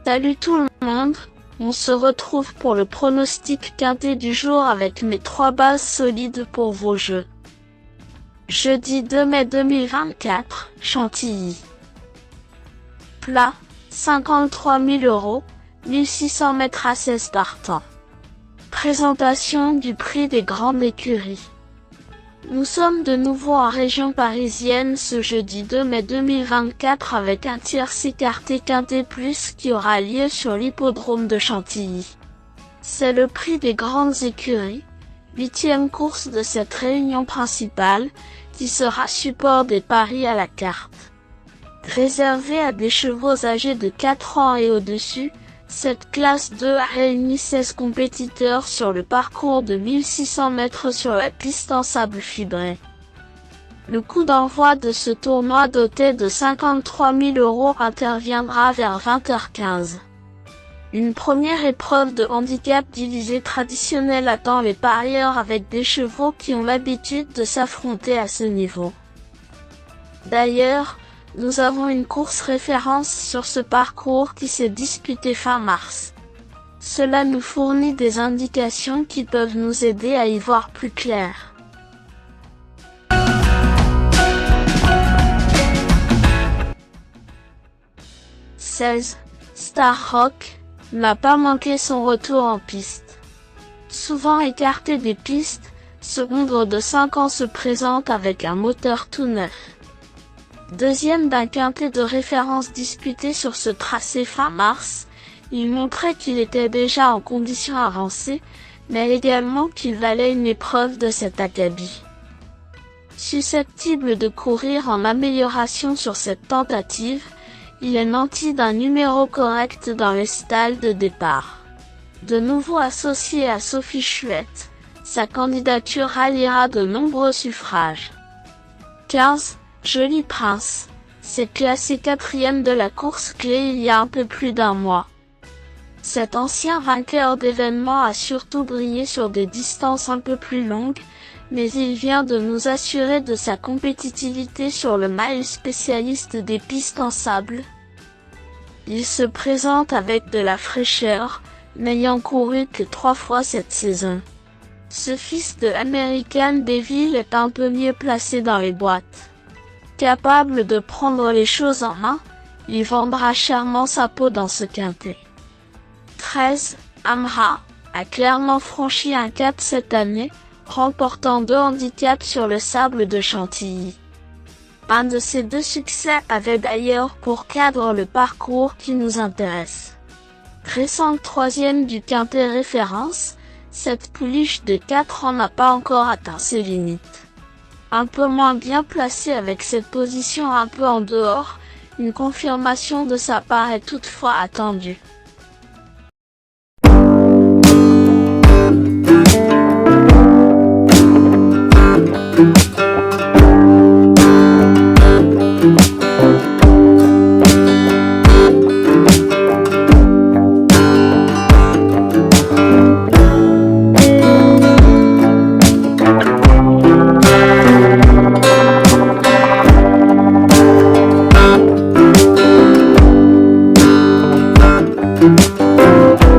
Salut tout le monde, on se retrouve pour le pronostic quintet du jour avec mes 3 bases solides pour vos jeux. Jeudi 2 mai 2024, Chantilly. Plat, 53 000 €, 1600 mètres à 16 partants. Présentation du prix des grandes écuries. Nous sommes de nouveau en région parisienne ce jeudi 2 mai 2024 avec un tiercé écarté quintet plus qui aura lieu sur l'hippodrome de Chantilly. C'est le prix des grandes écuries, 8e course de cette réunion principale, qui sera support des paris à la carte. Réservé à des chevaux âgés de 4 ans et au-dessus, cette classe 2 a réuni 16 compétiteurs sur le parcours de 1600 mètres sur la piste en sable fibré. Le coup d'envoi de ce tournoi doté de 53 000 € interviendra vers 20h15. Une première épreuve de handicap divisé traditionnel attend les parieurs avec des chevaux qui ont l'habitude de s'affronter à ce niveau. D'ailleurs, nous avons une course référence sur ce parcours qui s'est disputée fin mars. Cela nous fournit des indications qui peuvent nous aider à y voir plus clair. « 16. Star Rock n'a pas manqué son retour en piste. Souvent écarté des pistes, ce hongre de 5 ans se présente avec un moteur tout neuf. Deuxième d'un quintet de référence disputé sur ce tracé fin mars, il montrait qu'il était déjà en condition avancée, mais également qu'il valait une épreuve de cet acabit. Susceptible de courir en amélioration sur cette tentative, il est nanti d'un numéro correct dans les stalles de départ. De nouveau associé à Sophie Chouette, sa candidature ralliera de nombreux suffrages. 15. Joli Prince, s'est classé 4e de la course clé il y a un peu plus d'un mois. Cet ancien vainqueur d'événements a surtout brillé sur des distances un peu plus longues, mais il vient de nous assurer de sa compétitivité sur le mile spécialiste des pistes en sable. Il se présente avec de la fraîcheur, n'ayant couru que 3 fois cette saison. Ce fils de American Devil est un peu mieux placé dans les boîtes. Capable de prendre les choses en main, il vendra chèrement sa peau dans ce quintet. 13. Amra a clairement franchi un cap cette année, remportant 2 handicaps sur le sable de Chantilly. Un de ces 2 succès avait d'ailleurs pour cadre le parcours qui nous intéresse. Récente 3e du quintet référence, cette pouliche de 4 ans n'a pas encore atteint ses limites. Un peu moins bien placé avec cette position un peu en dehors, une confirmation de sa part est toutefois attendue.